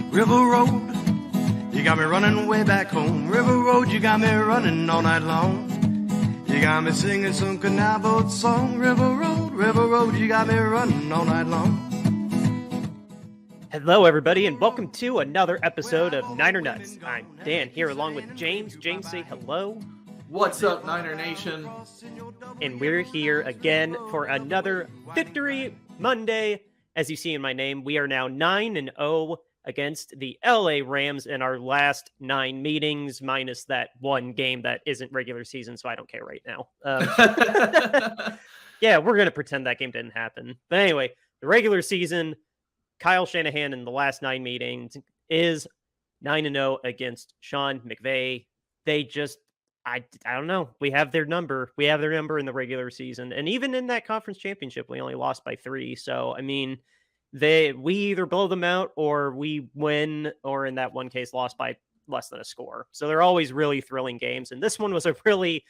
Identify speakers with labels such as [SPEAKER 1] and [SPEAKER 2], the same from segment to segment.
[SPEAKER 1] River Road, you got me running way back home. River Road, you got me running all night long. You got me singing some canal boat song. River Road, you got me running all night long.
[SPEAKER 2] Hello, everybody, and welcome to another episode of Niner Nuts. I'm Dan here along with James. James, say hello.
[SPEAKER 3] What's up, Niner Nation?
[SPEAKER 2] And we're here again for another Victory Monday. As you see in my name, we are now 9-0 against the LA Rams in our last 9 meetings, minus that one game that isn't regular season, so I don't care right now. Yeah, we're going to pretend that game didn't happen. But anyway, the regular season, Kyle Shanahan in the last 9 meetings is 9-0 against Sean McVay. They just, I don't know. We have their number. We have their number in the regular season. And even in that conference championship, we only lost by 3. So, I mean, we either blow them out or we win, or in that one case, lost by less than a score. So they're always really thrilling games. And this one was a really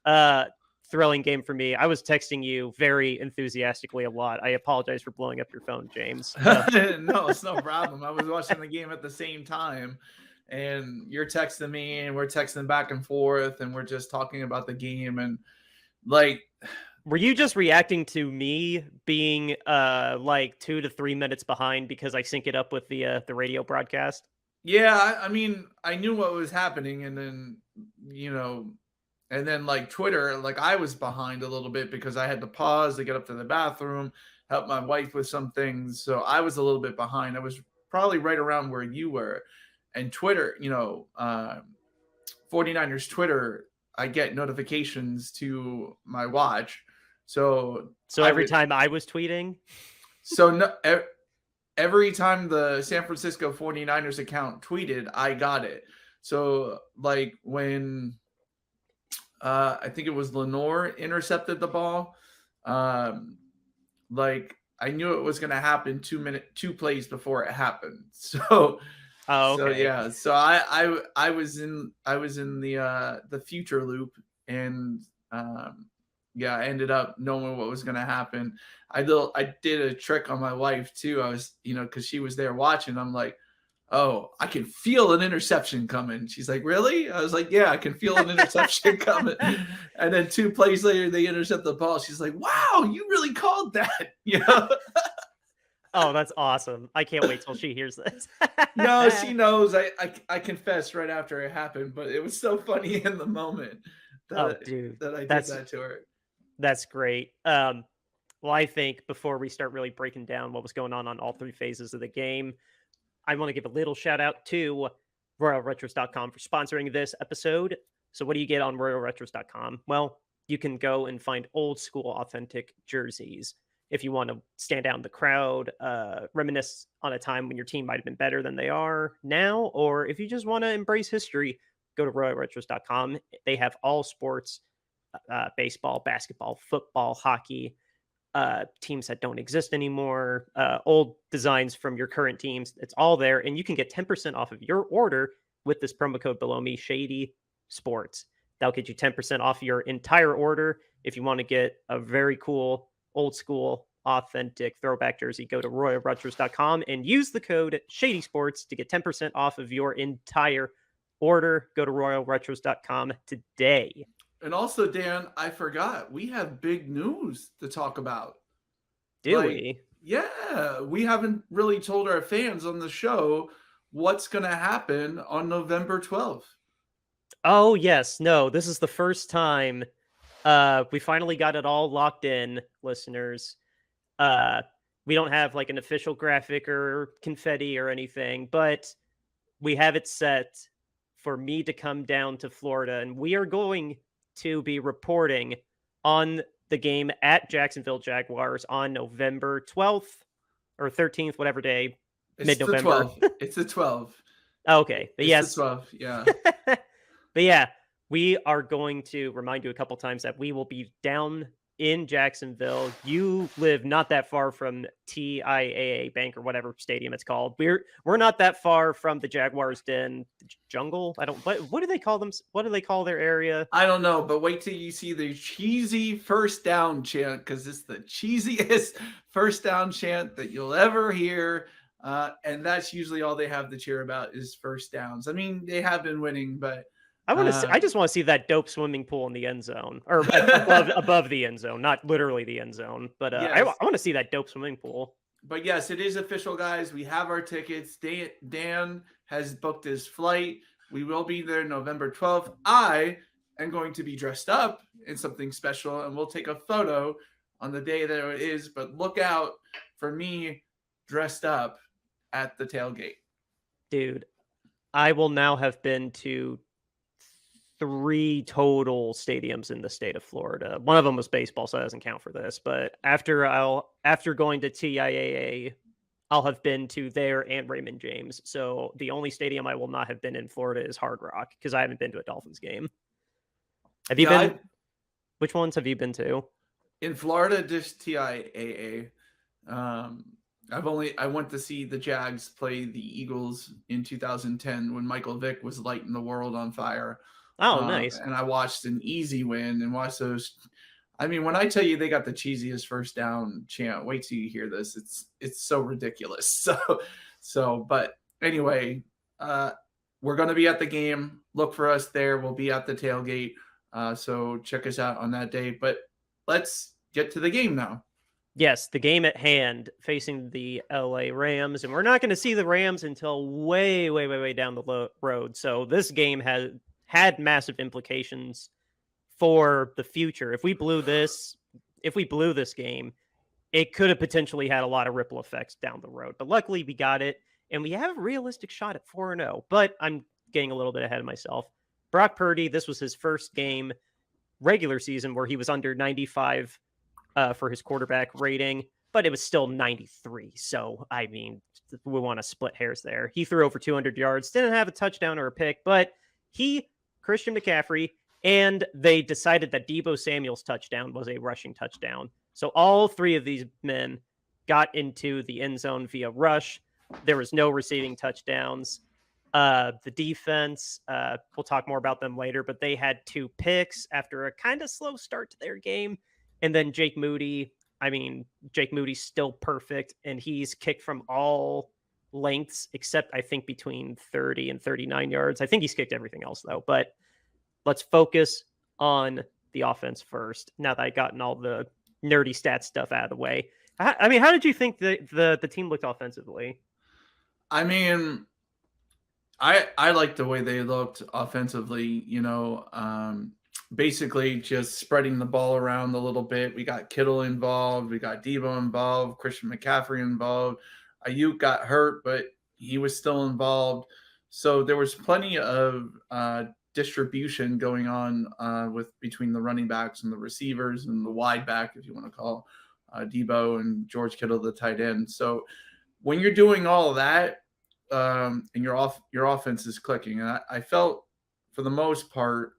[SPEAKER 2] thrilling game for me. I was texting you very enthusiastically a lot. I apologize for blowing up your phone, James.
[SPEAKER 3] No, it's no problem. I was watching the game at the same time, and you're texting me, and we're texting back and forth, and we're just talking about the game. And like,
[SPEAKER 2] were you just reacting to me being like 2 to 3 minutes behind because I sync it up with the radio broadcast?
[SPEAKER 3] Yeah, I mean, I knew what was happening, and then and then like Twitter, like I was behind a little bit because I had to pause to get up to the bathroom, help my wife with some things. So I was a little bit behind. I was probably right around where you were. And Twitter, 49ers Twitter, I get notifications to my watch. So
[SPEAKER 2] every time I was tweeting?
[SPEAKER 3] So no, every time the San Francisco 49ers account tweeted, I got it. So like when I think it was Lenore intercepted the ball, like I knew it was going to happen 2 plays before it happened. So
[SPEAKER 2] oh, okay.
[SPEAKER 3] So yeah, so I was in the future loop, and yeah, I ended up knowing what was going to happen. I did a trick on my wife too. I was, because she was there watching. I'm like, oh, I can feel an interception coming. She's like, really? I was like, yeah, I can feel an interception coming. And then 2 plays later, they intercept the ball. She's like, wow, you really called that,
[SPEAKER 2] Oh, that's awesome. I can't wait till she hears this.
[SPEAKER 3] No, she knows. I confessed right after it happened, but it was so funny in the moment that I did that to her.
[SPEAKER 2] That's great. Well, I think before we start really breaking down what was going on all 3 phases of the game, I want to give a little shout out to RoyalRetros.com for sponsoring this episode. So what do you get on RoyalRetros.com? Well, you can go and find old school authentic jerseys. If you want to stand out in the crowd, reminisce on a time when your team might have been better than they are now, or if you just want to embrace history, go to RoyalRetros.com. They have all sports, baseball, basketball, football, hockey, teams that don't exist anymore, old designs from your current teams. It's all there, and you can get 10% off of your order with this promo code below me, Shady Sports. That'll get you 10% off your entire order. If you want to get a very cool, old school, authentic throwback jersey, go to RoyalRetros.com and use the code Shady Sports to get 10% off of your entire order. Go to RoyalRetros.com today.
[SPEAKER 3] And also, Dan, I forgot, we have big news to talk about.
[SPEAKER 2] Do we?
[SPEAKER 3] Yeah, we haven't really told our fans on the show what's going to happen on November 12th.
[SPEAKER 2] Oh, yes. No, this is the first time we finally got it all locked in, listeners. We don't have like an official graphic or confetti or anything, but we have it set for me to come down to Florida, and we are going to be reporting on the game at Jacksonville Jaguars on November 12th or 13th, whatever day, mid-November.
[SPEAKER 3] It's the 12th.
[SPEAKER 2] Okay. But yes.
[SPEAKER 3] The 12th, yeah.
[SPEAKER 2] But yeah, we are going to remind you a couple times that we will be down in Jacksonville. You live not that far from TIAA Bank or whatever stadium it's called. We're not that far from the Jaguars Den, the jungle. What do they call them? What do they call their area?
[SPEAKER 3] I don't know, but wait till you see the cheesy first down chant, because it's the cheesiest first down chant that you'll ever hear. And that's usually all they have to cheer about is first downs. I mean, they have been winning, but
[SPEAKER 2] I just want to see that dope swimming pool in the end zone, or above the end zone, not literally the end zone, but I
[SPEAKER 3] yes.
[SPEAKER 2] want to see that dope swimming pool.
[SPEAKER 3] But yes, it is official, guys. We have our tickets. Dan has booked his flight. We will be there November 12th. I am going to be dressed up in something special, and we'll take a photo on the day that it is. But look out for me dressed up at the tailgate.
[SPEAKER 2] Dude, I will now have been to 3 total stadiums in the state of Florida. One of them was baseball, so that doesn't count for this. But after going to TIAA, I'll have been to there and Raymond James. So the only stadium I will not have been in Florida is Hard Rock because I haven't been to a Dolphins game. Have you been? Which ones have you been to?
[SPEAKER 3] In Florida, just TIAA. I went to see the Jags play the Eagles in 2010 when Michael Vick was lighting the world on fire.
[SPEAKER 2] Oh, nice.
[SPEAKER 3] And I watched an easy win and watched those. I mean, when I tell you they got the cheesiest first down chant, wait till you hear this. It's so ridiculous. But anyway, we're going to be at the game. Look for us there. We'll be at the tailgate. So check us out on that day. But let's get to the game now.
[SPEAKER 2] Yes, the game at hand facing the LA Rams, and we're not going to see the Rams until way, way, way, way down the road. So this game had massive implications for the future. If we blew this game, it could have potentially had a lot of ripple effects down the road. But luckily we got it, and we have a realistic shot at 4-0. But I'm getting a little bit ahead of myself. Brock Purdy, this was his first game regular season where he was under 95 for his quarterback rating, but it was still 93. So, I mean, we want to split hairs there. He threw over 200 yards, didn't have a touchdown or a pick, but Christian McCaffrey, and they decided that Deebo Samuel's touchdown was a rushing touchdown. So all 3 of these men got into the end zone via rush. There was no receiving touchdowns. The defense, we'll talk more about them later, but they had 2 picks after a kind of slow start to their game. And then Jake Moody's still perfect, and he's kicked from all lengths except I think between 30 and 39 yards. I think he's kicked everything else though. But let's focus on the offense first. Now that I've gotten all the nerdy stats stuff out of the way, I mean, how did you think the team looked offensively?
[SPEAKER 3] I mean, I like the way they looked offensively. Basically just spreading the ball around a little bit. We got Kittle involved. We got Deebo involved. Christian McCaffrey involved. Ayuk got hurt, but he was still involved. So there was plenty of distribution going on between the running backs and the receivers and the wide back, if you want to call Deebo and George Kittle the tight end. So when you're doing all of that and your offense is clicking, and I felt for the most part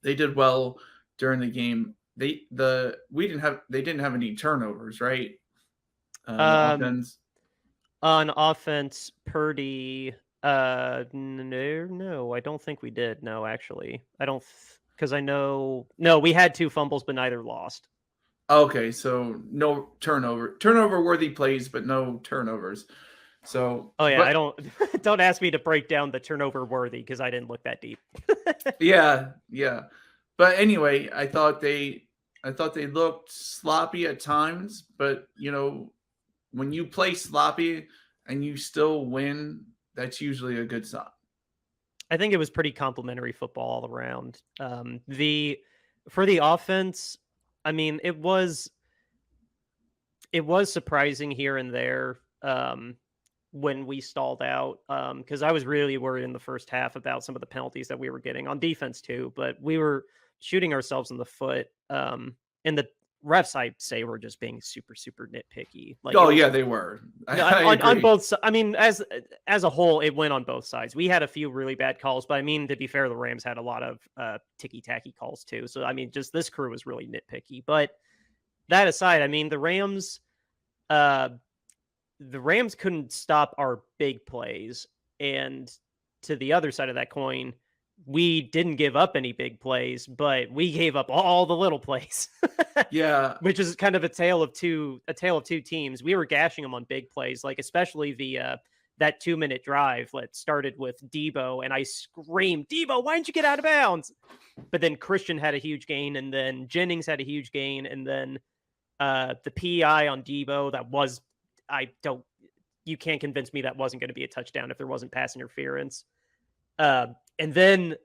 [SPEAKER 3] they did well during the game. They didn't have any turnovers, right?
[SPEAKER 2] Offense. On offense, Purdy. No, I don't think we did. No, actually, I don't, because I know. No, we had 2 fumbles, but neither lost.
[SPEAKER 3] Okay, so no turnover worthy plays, but no turnovers. So,
[SPEAKER 2] oh yeah, don't ask me to break down the turnover worthy because I didn't look that deep.
[SPEAKER 3] yeah. But anyway, I thought they looked sloppy at times, but when you play sloppy and you still win, that's usually a good sign.
[SPEAKER 2] I think it was pretty complimentary football all around. For the offense, I mean, it was surprising here and there when we stalled out, because I was really worried in the first half about some of the penalties that we were getting on defense too, but we were shooting ourselves in the foot. And the refs, I'd say, were just being super, super nitpicky.
[SPEAKER 3] They were.
[SPEAKER 2] On both sides. I mean, as a whole, it went on both sides. We had a few really bad calls, but I mean, to be fair, the Rams had a lot of ticky-tacky calls too. So, I mean, just this crew was really nitpicky. But that aside, I mean, the Rams couldn't stop our big plays. And to the other side of that coin, we didn't give up any big plays, but we gave up all the little plays.
[SPEAKER 3] Yeah.
[SPEAKER 2] Which is kind of a tale of two teams. We were gashing them on big plays, like especially the that 2-minute drive that started with Debo, and I screamed, "Debo, why didn't you get out of bounds?" But then Christian had a huge gain, and then Jennings had a huge gain, and then the PI on Debo that was, you can't convince me that wasn't going to be a touchdown if there wasn't pass interference. And then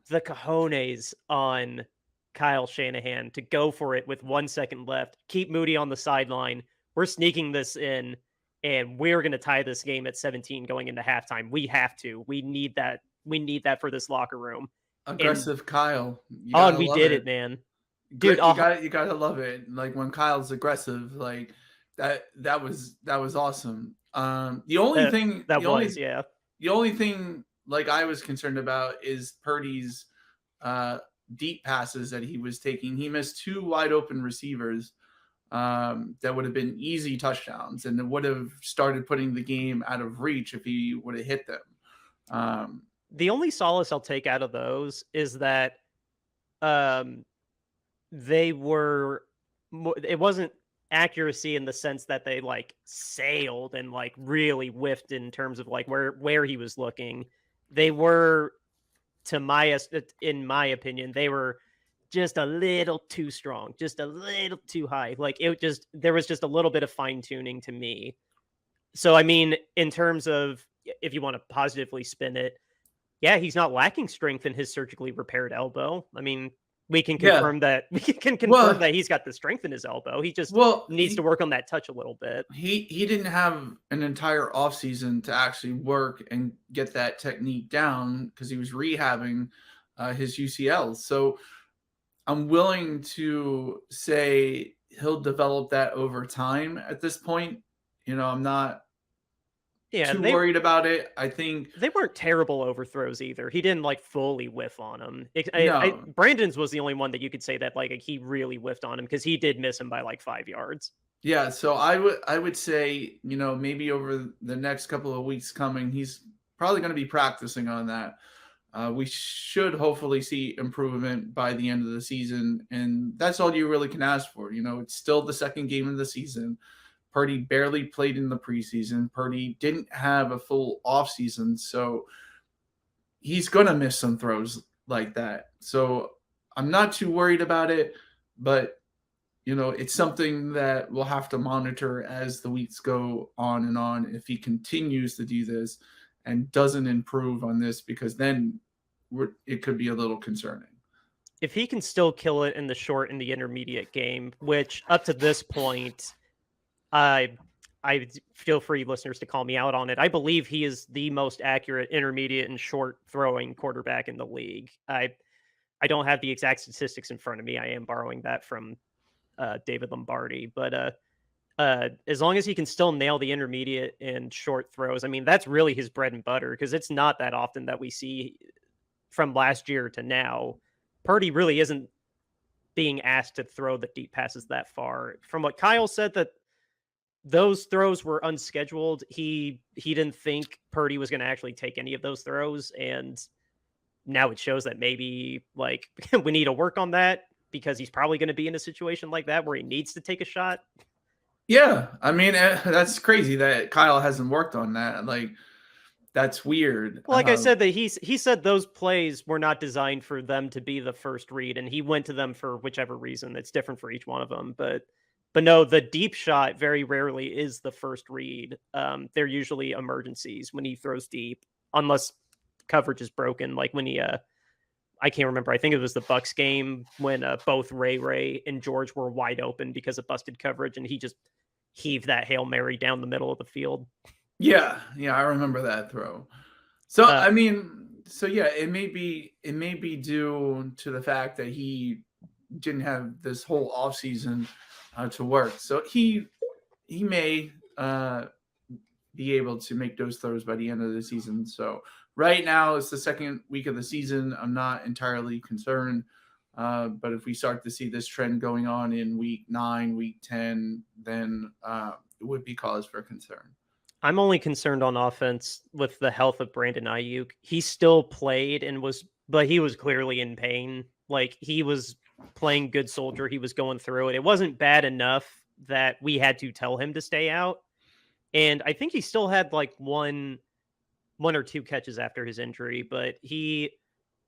[SPEAKER 2] the cojones on Kyle Shanahan to go for it with 1 second left, keep Moody on the sideline. We're sneaking this in, and we're going to tie this game at 17 going into halftime. We have to. We need that. We need that for this locker room.
[SPEAKER 3] Aggressive Kyle.
[SPEAKER 2] And we did it, man. Dude,
[SPEAKER 3] you gotta love it. Like when Kyle's aggressive, like that was awesome. The only thing like I was concerned about is Purdy's deep passes that he was taking. He missed 2 wide open receivers that would have been easy touchdowns, and it would have started putting the game out of reach if he would have hit them.
[SPEAKER 2] The only solace I'll take out of those is that they were, it wasn't accuracy in the sense that they like sailed and like really whiffed in terms of like where he was looking. They were, in my opinion, they were just a little too strong, just a little too high. Like there was just a little bit of fine tuning to me. So, I mean, in terms of, if you want to positively spin it, yeah, he's not lacking strength in his surgically repaired elbow. I mean, we can confirm that that he's got the strength in his elbow. He just needs to work on that touch a little bit.
[SPEAKER 3] He didn't have an entire offseason to actually work and get that technique down because he was rehabbing his UCL. So I'm willing to say he'll develop that over time at this point. You know, I'm not too worried about it. I think
[SPEAKER 2] they weren't terrible overthrows either. He didn't like fully whiff on him. Brandon's was the only one that you could say that like he really whiffed on him because he did miss him by like 5 yards.
[SPEAKER 3] Yeah, so I would say, you know, maybe over the next couple of weeks coming, he's probably going to be practicing on that. We should hopefully see improvement by the end of the season, and that's all you really can ask for. You know, it's still the second game of the season. Purdy barely played in the preseason. Purdy didn't have a full offseason, so he's going to miss some throws like that. So I'm not too worried about it, but, you know, it's something that we'll have to monitor as the weeks go on and on if he continues to do this and doesn't improve on this, because then it could be a little concerning.
[SPEAKER 2] If he can still kill it in the short and the intermediate game, which up to this point – I feel free, listeners, to call me out on it. I believe he is the most accurate intermediate and short throwing quarterback in the league. I don't have the exact statistics in front of me. I am borrowing that from David Lombardi. But as long as he can still nail the intermediate and short throws, I mean, that's really his bread and butter, because it's not that often that we see from last year to now. Purdy really isn't being asked to throw the deep passes that far. From what Kyle said, that those throws were unscheduled. He didn't think Purdy was going to actually take any of those throws, and now it shows that maybe like we need to work on that, because he's probably going to be in a situation like that where he needs to take a shot.
[SPEAKER 3] Yeah, I mean, that's crazy that Kyle hasn't worked on that. Like, that's weird.
[SPEAKER 2] Like I said, that he said those plays were not designed for them to be the first read, and he went to them for whichever reason. It's different for each one of them, but no, the deep shot very rarely is the first read. They're usually emergencies when he throws deep, unless coverage is broken. Like when he, I can't remember. I think it was the Bucks game when both Ray and George were wide open because of busted coverage, and he just heaved that Hail Mary down the middle of the field.
[SPEAKER 3] Yeah, I remember that throw. So I mean, so yeah, it may be due to the fact that he didn't have this whole offseason to work. So he may be able to make those throws by the end of the season. So right now it's the second week of the season. I'm not entirely concerned. But if we start to see this trend going on in week 9, week 10, then it would be cause for concern.
[SPEAKER 2] I'm only concerned on offense with the health of Brandon Ayuk. He still played and was but he was clearly in pain. Like, he was playing good soldier. He was going through it. It wasn't bad enough that we had to tell him to stay out. And I think he still had like one or two catches after his injury, but he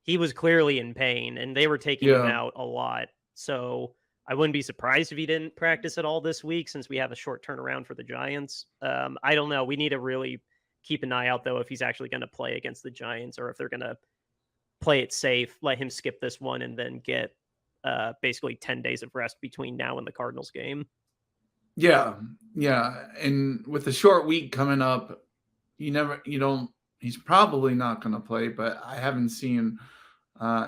[SPEAKER 2] was clearly in pain and they were taking him
[SPEAKER 3] Yeah.
[SPEAKER 2] out a lot. So I wouldn't be surprised if he didn't practice at all this week since we have a short turnaround for the Giants. I don't know. We need to really keep an eye out though if he's actually going to play against the Giants or if they're going to play it safe, let him skip this one and then get basically 10 days of rest between now and the Cardinals game.
[SPEAKER 3] Yeah. And with the short week coming up, he's probably not going to play, but I haven't seen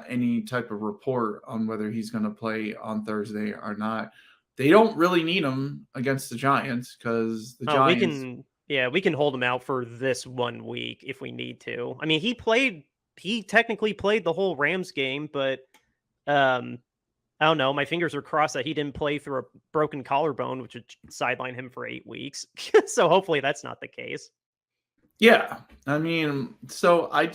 [SPEAKER 3] any type of report on whether he's going to play on Thursday or not. They don't really need him against the Giants because the Giants.
[SPEAKER 2] We can hold him out for this 1 week if we need to. I mean, he technically played the whole Rams game, but I don't know. My fingers are crossed that he didn't play through a broken collarbone, which would sideline him for 8 weeks. So hopefully that's not the case.
[SPEAKER 3] Yeah. I mean, so I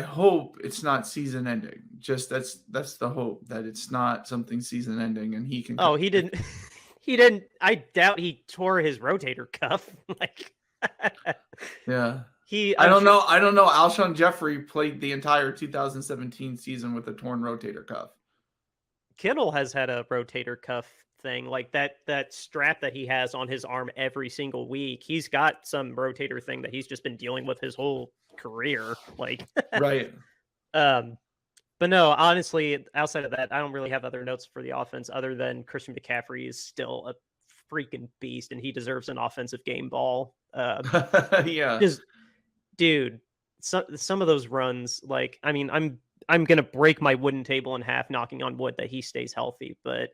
[SPEAKER 3] hope it's not season ending. Just that's the hope, that it's not something season ending and he can.
[SPEAKER 2] Oh, he didn't. He didn't. I doubt he tore his rotator cuff. Like,
[SPEAKER 3] yeah.
[SPEAKER 2] I
[SPEAKER 3] don't know. Alshon Jeffrey played the entire 2017 season with a torn rotator cuff.
[SPEAKER 2] Kittle has had a rotator cuff thing, like that strap that he has on his arm every single week. He's got some rotator thing that he's just been dealing with his whole career. Like,
[SPEAKER 3] right.
[SPEAKER 2] But no, honestly, outside of that, I don't really have other notes for the offense other than Christian McCaffrey is still a freaking beast and he deserves an offensive game ball.
[SPEAKER 3] Yeah.
[SPEAKER 2] Just, dude, some of those runs, like, I mean, I'm gonna break my wooden table in half, knocking on wood that he stays healthy, but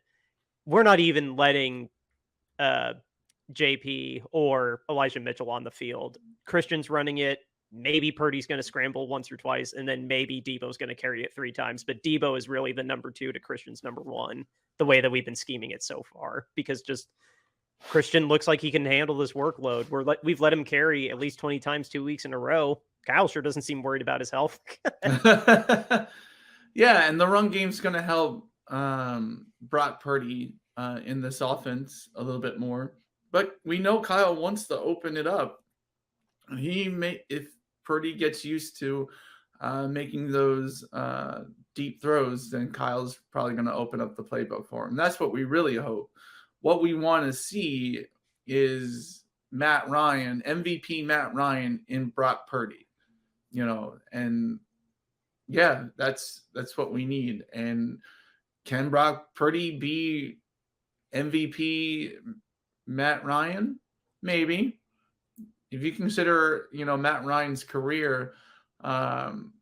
[SPEAKER 2] we're not even letting JP or Elijah Mitchell on the field. Christian's running it. Maybe Purdy's going to scramble once or twice, and then maybe Debo's going to carry it 3 times. But Debo is really the number 2 to Christian's number 1, the way that we've been scheming it so far, because just Christian looks like he can handle this workload. We've let him carry at least 20 times 2 weeks in a row. Kyle sure doesn't seem worried about his health.
[SPEAKER 3] Yeah, and the run game's going to help Brock Purdy in this offense a little bit more. But we know Kyle wants to open it up. If Purdy gets used to making those deep throws, then Kyle's probably going to open up the playbook for him. That's what we really hope. What we want to see is Matt Ryan, MVP Matt Ryan in Brock Purdy, and yeah, that's what we need. And can Brock Purdy be MVP Matt Ryan? Maybe. If you consider, Matt Ryan's career and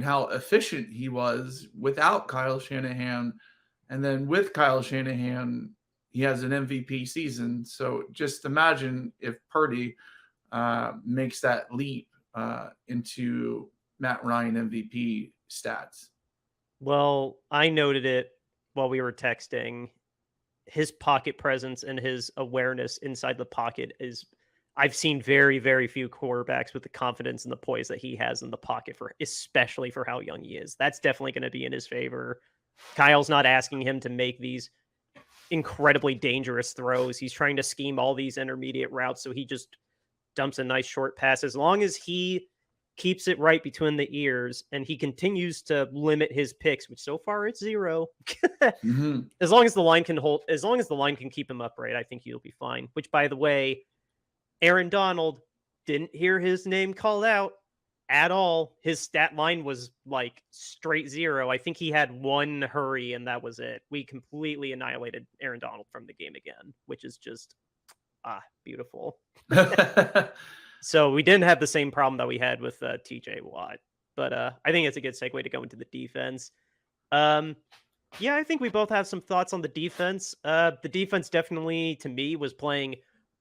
[SPEAKER 3] how efficient he was without Kyle Shanahan, and then with Kyle Shanahan, he has an MVP season. So just imagine if Purdy makes that leap into Matt Ryan MVP stats.
[SPEAKER 2] Well, I noted it while we were texting. His pocket presence and his awareness inside the pocket is, I've seen very, very few quarterbacks with the confidence and the poise that he has in the pocket, especially for how young he is. That's definitely going to be in his favor. Kyle's not asking him to make these incredibly dangerous throws. He's trying to scheme all these intermediate routes, so he just dumps a nice short pass. As long as he keeps it right between the ears and he continues to limit his picks, which so far it's 0.
[SPEAKER 3] Mm-hmm.
[SPEAKER 2] As long as the line can keep him upright, I think he'll be fine. Which, by the way, Aaron Donald, didn't hear his name called out at all. His stat line was like straight 0. I think he had 1 hurry and that was it. We completely annihilated Aaron Donald from the game again, which is just beautiful. So we didn't have the same problem that we had with TJ Watt. But I think it's a good segue to go into the defense. Yeah, I think we both have some thoughts on the defense. The defense definitely, to me, was playing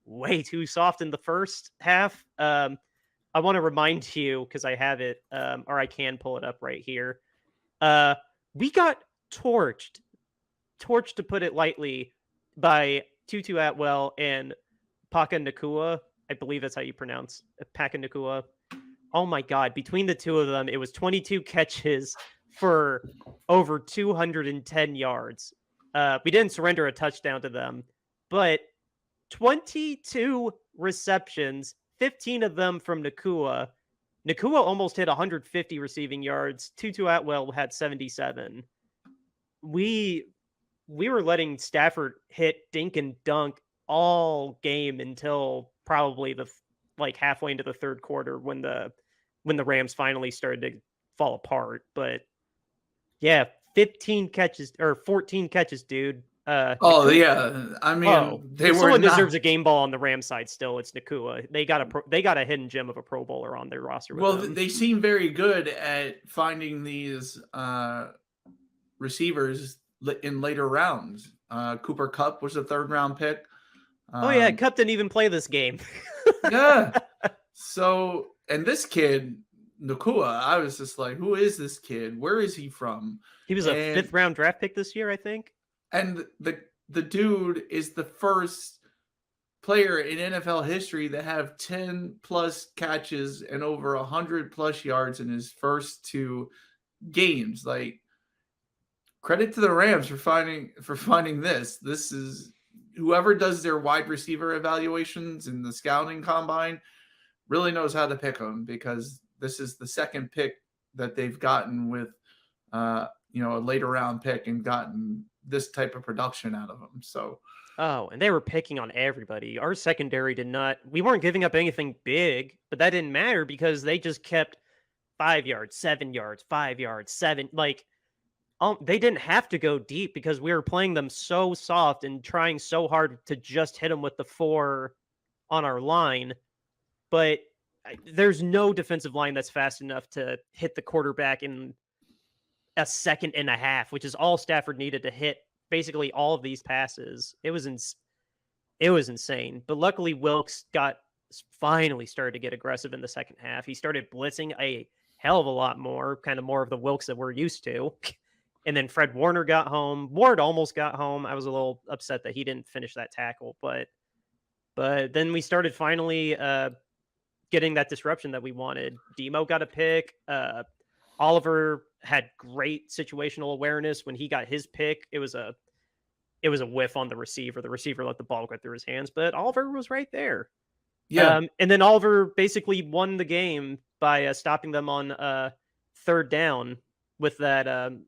[SPEAKER 2] way too soft in the first half. I want to remind you, because I have it, or I can pull it up right here. We got torched to put it lightly, by Tutu Atwell and Paka Nakua. I believe that's how you pronounce Paka Nakua. Oh my God. Between the two of them, it was 22 catches for over 210 yards. We didn't surrender a touchdown to them, but 22 receptions, 15 of them from Nakua. Nakua almost hit 150 receiving yards. Tutu Atwell had 77. We were letting Stafford hit dink and dunk all game until probably like halfway into the third quarter when the Rams finally started to fall apart. But yeah, 15 catches or 14 catches, dude.
[SPEAKER 3] Oh
[SPEAKER 2] Nakua,
[SPEAKER 3] yeah, I mean they
[SPEAKER 2] if
[SPEAKER 3] were
[SPEAKER 2] someone
[SPEAKER 3] not.
[SPEAKER 2] deserves a game ball on the Rams side, still it's Nakua. They got a hidden gem of a Pro Bowler on their roster with
[SPEAKER 3] Well,
[SPEAKER 2] them.
[SPEAKER 3] they seem very good at finding these receivers in later rounds. Cooper Kupp was a third round pick.
[SPEAKER 2] Oh yeah, Kupp didn't even play this game.
[SPEAKER 3] Yeah. So, and this kid, Nakua, I was just like, who is this kid? Where is he from?
[SPEAKER 2] He was a 5th round draft pick this year, I think.
[SPEAKER 3] And the dude is the first player in NFL history to have 10 plus catches and over 100 plus yards in his first 2 games. Like, credit to the Rams for finding this. This is whoever does their wide receiver evaluations in the scouting combine really knows how to pick them, because this is the second pick that they've gotten with a later round pick and gotten this type of production out of them. So
[SPEAKER 2] and they were picking on everybody. Our secondary we weren't giving up anything big, but that didn't matter because they just kept 5 yards, 7 yards, 5 yards, 7. Like, they didn't have to go deep because we were playing them so soft and trying so hard to just hit them with the 4 on our line. But there's no defensive line that's fast enough to hit the quarterback in a second and a half, which is all Stafford needed to hit basically all of these passes. It was insane. But luckily, Wilkes finally started to get aggressive in the second half. He started blitzing a hell of a lot more, kind of more of the Wilkes that we're used to. And then Fred Warner got home. Ward almost got home. I was a little upset that he didn't finish that tackle, but then we started finally getting that disruption that we wanted. Demo got a pick. Oliver had great situational awareness when he got his pick. It was a whiff on the receiver. The receiver let the ball go through his hands, but Oliver was right there.
[SPEAKER 3] yeah,
[SPEAKER 2] and then Oliver basically won the game by stopping them on third down with that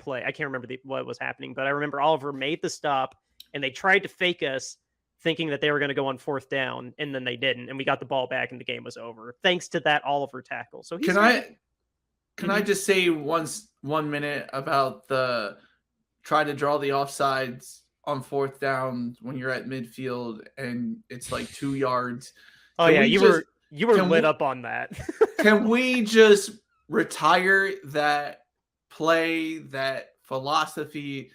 [SPEAKER 2] play. I can't remember what was happening, but I remember Oliver made the stop, and they tried to fake us, thinking that they were going to go on fourth down, and then they didn't, and we got the ball back, and the game was over thanks to that Oliver tackle. So
[SPEAKER 3] can I just say 1 minute about the try to draw the offsides on fourth down when you're at midfield and it's like 2 yards?
[SPEAKER 2] Oh yeah, you were lit up on that.
[SPEAKER 3] Can we just retire that play, that philosophy?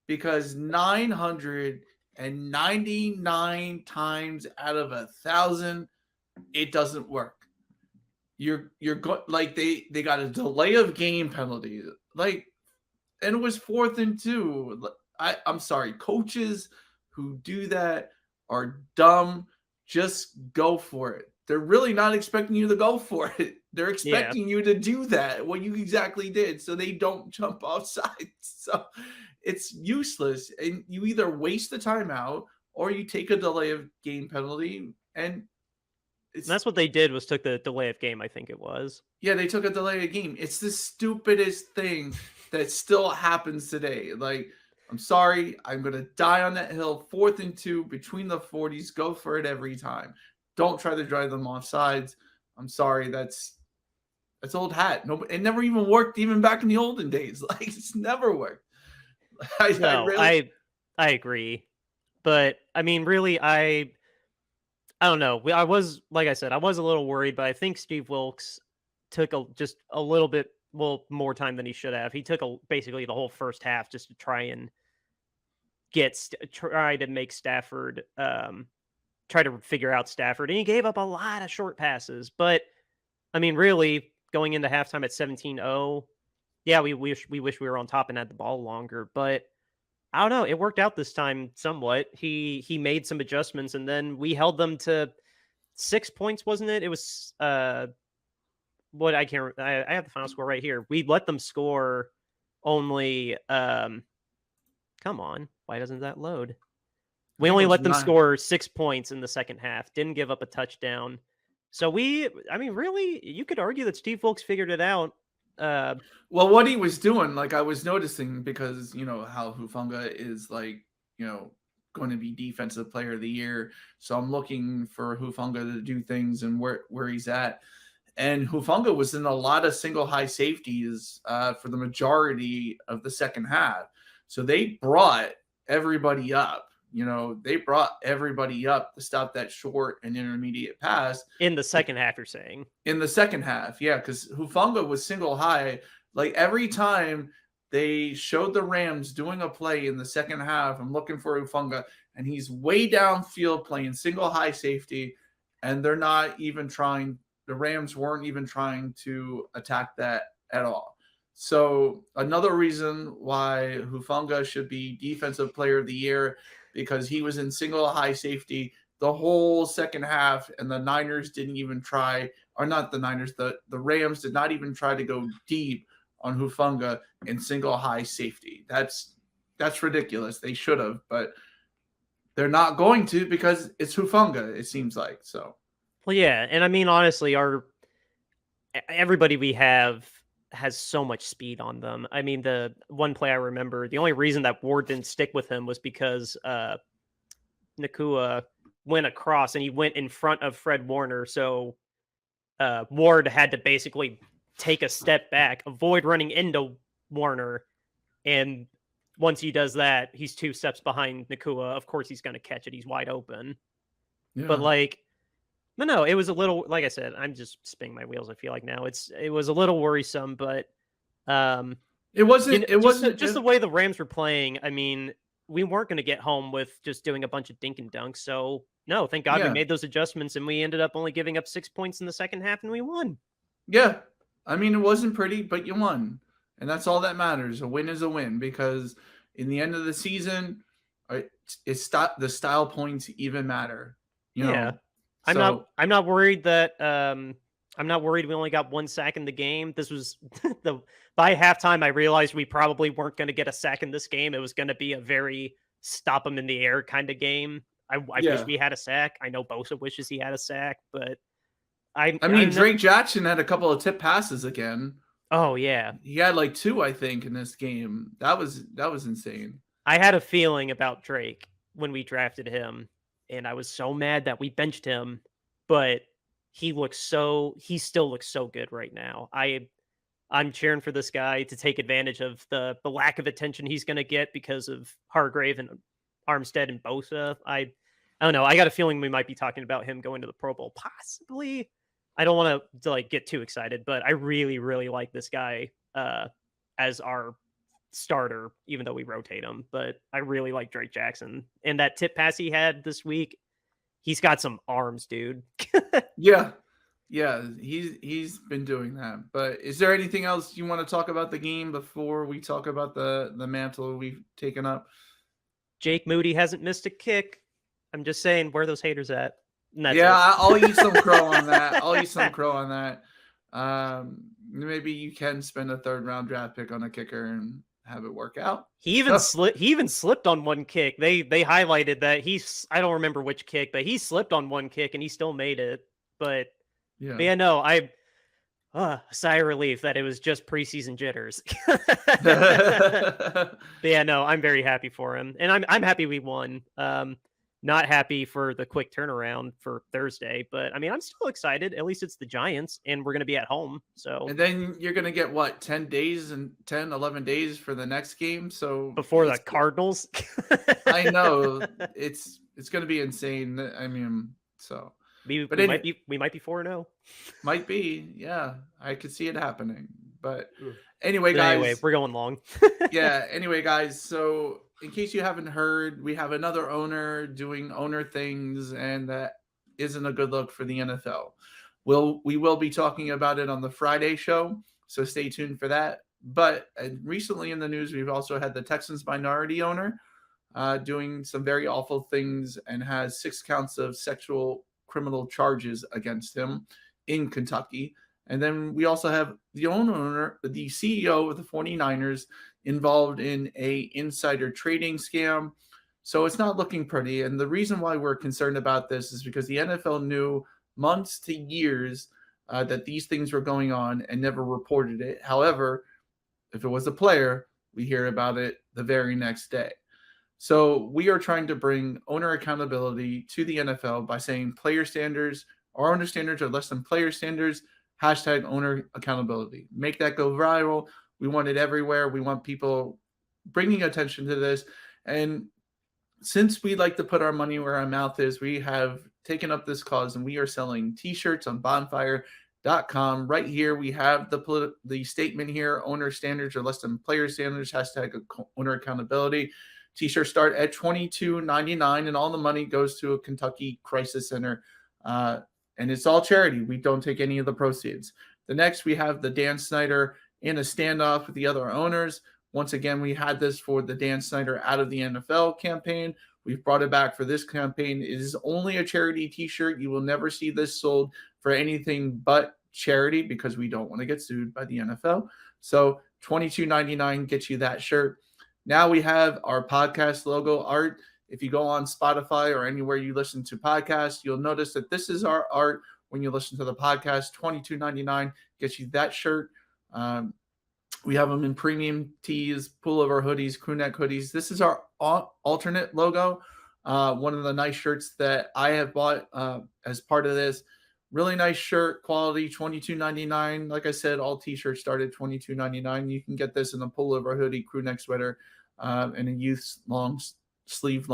[SPEAKER 3] Because 999 times out of 1,000, it doesn't work. You're like they got a delay of game penalty, like, and it was 4th and 2. I'm sorry, coaches who do that are dumb. Just go for it. They're really not expecting you to go for it. They're expecting you to do that, what you exactly did, so they don't jump offside. So it's useless. And you either waste the timeout or you take a delay of game penalty. And
[SPEAKER 2] that's what they did, was took the delay of game, I think it was.
[SPEAKER 3] Yeah, they took a delay of game. It's the stupidest thing that still happens today. Like, I'm sorry, I'm going to die on that hill. 4th and 2 between the 40s. Go for it every time. Don't try to drive them off sides. I'm sorry, that's old hat. It never even worked even back in the olden days. Like, it's never worked.
[SPEAKER 2] I agree. But I mean, really, I don't know. I was, like I said, I was a little worried, but I think Steve Wilkes took just a little bit more time than he should have. He took basically the whole first half just to try and try to make Stafford try to figure out Stafford, and he gave up a lot of short passes. But I mean, really, going into halftime at 17-0, yeah, we wish we were on top and had the ball longer, but I don't know. It worked out this time somewhat. He made some adjustments, and then we held them to 6 points, wasn't it? It was what I can't. I have the final score right here. We let them score only. Come on, why doesn't that load? We only let them score 6 points in the second half. Didn't give up a touchdown. So I mean, really, you could argue that Steve Wilkes figured it out.
[SPEAKER 3] Well, what he was doing, like I was noticing, because how Hufanga is like, going to be defensive player of the year. So I'm looking for Hufanga to do things and where he's at. And Hufanga was in a lot of single high safeties for the majority of the second half. So they brought everybody up. They brought everybody up to stop that short and intermediate pass.
[SPEAKER 2] In the second half, you're saying?
[SPEAKER 3] In the second half, yeah, because Hufanga was single high. Like every time they showed the Rams doing a play in the second half, I'm looking for Hufanga, and he's way downfield playing single high safety, and they're not even trying. The Rams weren't even trying to attack that at all. So another reason why Hufanga should be defensive player of the year, because he was in single high safety the whole second half, and the Niners didn't even try, or not the Niners, the Rams did not even try to go deep on Hufanga in single high safety. That's ridiculous. They should have, but they're not going to, because it's Hufanga, it seems like. So,
[SPEAKER 2] well, yeah, and I mean, honestly, everybody we have has so much speed on them. I mean, the one play I remember, the only reason that Ward didn't stick with him was because Nakua went across and he went in front of Fred Warner. So Ward had to basically take a step back, avoid running into Warner. And once he does that, he's 2 steps behind Nakua. Of course, he's going to catch it. He's wide open. Yeah. But no, it was a little, like I said, I'm just spinning my wheels. I feel like now it was a little worrisome, but
[SPEAKER 3] it wasn't
[SPEAKER 2] just the way the Rams were playing. I mean, we weren't going to get home with just doing a bunch of dink and dunks. So no, thank God we made those adjustments, and we ended up only giving up 6 points in the second half, and we won.
[SPEAKER 3] Yeah. I mean, it wasn't pretty, but you won. And that's all that matters. A win is a win, because in the end of the season, the style points even matter.
[SPEAKER 2] Yeah. I'm not worried that I'm not worried we only got 1 sack in the game. This was by halftime I realized we probably weren't going to get a sack in this game. It was going to be a very stop them in the air kind of game. I wish we had a sack. I know Bosa wishes he had a sack, but I mean,
[SPEAKER 3] Drake Jackson had a couple of tip passes again.
[SPEAKER 2] Oh yeah.
[SPEAKER 3] He had like 2, I think, in this game. That was insane.
[SPEAKER 2] I had a feeling about Drake when we drafted him, and I was so mad that we benched him, but he still looks so good right now. I'm cheering for this guy to take advantage of the lack of attention he's going to get because of Hargrave and Armstead and Bosa. I don't know. I got a feeling we might be talking about him going to the Pro Bowl, possibly. I don't want to get too excited, but I really, really like this guy as our starter, even though we rotate him. But I really like Drake Jackson, and that tip pass he had this week. He's got some arms, dude.
[SPEAKER 3] Yeah, he's been doing that. But is there anything else you want to talk about the game before we talk about the mantle we've taken up?
[SPEAKER 2] Jake Moody hasn't missed a kick. I'm just saying, where are those haters at?
[SPEAKER 3] I'll eat some crow on that. Maybe you can spend a 3rd round draft pick on a kicker and have it work out.
[SPEAKER 2] He even slipped on one kick. They highlighted that I don't remember which kick, but he slipped on one kick and he still made it. But yeah, no, sigh of relief that it was just preseason jitters. But yeah, no, I'm very happy for him, and I'm happy we won. Not happy for the quick turnaround for Thursday, but I mean, I'm still excited. At least it's the Giants, and we're going to be at home. So,
[SPEAKER 3] and then you're going to get 11 days for the next game. So
[SPEAKER 2] before the Cardinals,
[SPEAKER 3] I know it's going to be insane. I mean, so
[SPEAKER 2] we might be 4-0.
[SPEAKER 3] Might be, yeah. I could see it happening, but anyway, guys.
[SPEAKER 2] Anyway, we're going long.
[SPEAKER 3] Yeah. Anyway, guys. So, in case you haven't heard, we have another owner doing owner things, and that isn't a good look for the NFL. We will be talking about it on the Friday show, so stay tuned for that. But recently in the news, we've also had the Texans minority owner doing some very awful things and has 6 counts of sexual criminal charges against him in Kentucky. And then we also have the owner, the CEO of the 49ers, involved in a insider trading scam. So it's not looking pretty. And the reason why we're concerned about this is because the NFL knew months to years that these things were going on and never reported it. However, if it was a player, we hear about it the very next day. So we are trying to bring owner accountability to the NFL by saying player standards, our owner standards are less than player standards, hashtag owner accountability. Make that go viral. We want it everywhere. We want people bringing attention to this. And since we like to put our money where our mouth is, we have taken up this cause and we are selling t-shirts on bonfire.com. Right here, we have the statement here, owner standards are less than player standards, hashtag owner accountability. T-shirts start at $22.99 and all the money goes to a Kentucky Crisis Center. And it's all charity. We don't take any of the proceeds. The next, we have the Dan Snyder in a standoff with the other owners. Once again, we had this for the Dan Snyder out of the NFL campaign. We've brought it back for this campaign. It is only a charity t-shirt. You will never see this sold for anything but charity because we don't want to get sued by the NFL. So $22.99 gets you that shirt. Now we have our podcast logo art. If you go on Spotify or anywhere you listen to podcasts, you'll notice that this is our art when you listen to the podcast. $22.99 gets you that shirt. We have them in premium tees, pullover hoodies, crew neck hoodies. This is our alternate logo. One of the nice shirts that I have bought as part of this. Really nice shirt, quality, $22.99. Like I said, all t-shirts start at $22.99. You can get this in a pullover hoodie, crew neck sweater, and a youth long sleeve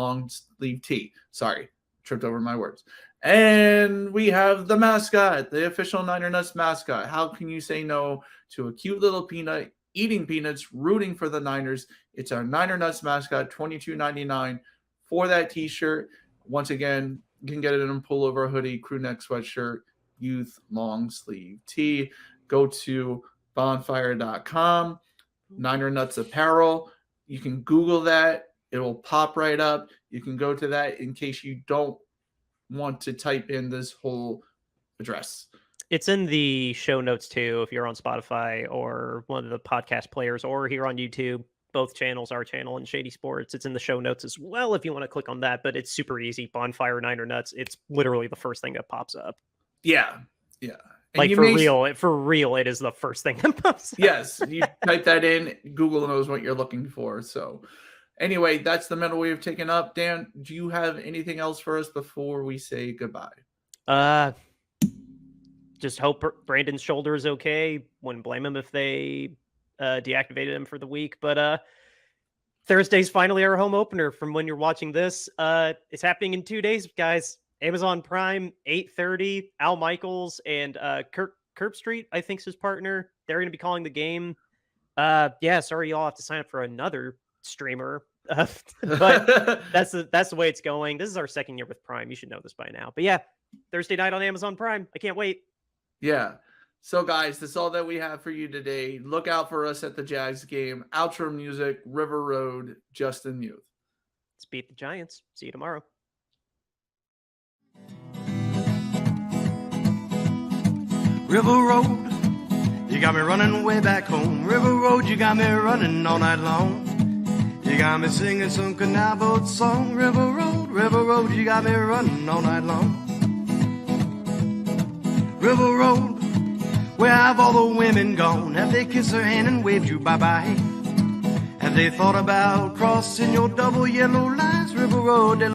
[SPEAKER 3] tee. Sorry, tripped over my words. And we have the mascot, the official Niner Nuts mascot. How can you say no to a cute little peanut eating peanuts, rooting for the Niners? It's our Niner Nuts mascot, $22.99 for that t-shirt. Once again, you can get it in a pullover hoodie, crew neck sweatshirt, youth long sleeve tee. Go to bonfire.com, Niner Nuts apparel. You can Google that. It'll pop right up. You can go to that in case you don't want to type in this whole address.
[SPEAKER 2] It's in the show notes too, if you're on Spotify or one of the podcast players or here on YouTube. Both channels, our channel and Shady Sports. It's in the show notes as well if you want to click on that, but it's super easy. Bonfire Niner Nuts. It's literally the first thing that pops up.
[SPEAKER 3] Yeah. Yeah. And
[SPEAKER 2] like for real, it is the first thing that pops up.
[SPEAKER 3] Yes. You type that in, Google knows what you're looking for. So anyway, that's the metal we've taken up. Dan, do you have anything else for us before we say goodbye?
[SPEAKER 2] Just hope Brandon's shoulder is okay. Wouldn't blame him if they deactivated him for the week. But Thursday's finally our home opener from when you're watching this. It's happening in 2 days, guys. Amazon Prime, 8:30. Al Michaels and Kirk Street, I think, is his partner. They're going to be calling the game. Yeah, sorry, y'all have to sign up for another streamer. But that's the way it's going. This is our second year with Prime. You should know this by now. But yeah, Thursday night on Amazon Prime. I can't wait.
[SPEAKER 3] Yeah. So guys, that's all that we have for you today. Look out for us at the Jags game. Outro music, River Road, Justin Youth.
[SPEAKER 2] Let's beat the Giants. See you tomorrow.
[SPEAKER 1] River Road, you got me running way back home. River Road, you got me running all night long. You got me singing some canal boat song. River Road, you got me running all night long. River Road, where have all the women gone? Have they kissed her hand and waved you bye-bye? Have they thought about crossing your double yellow lines? River Road,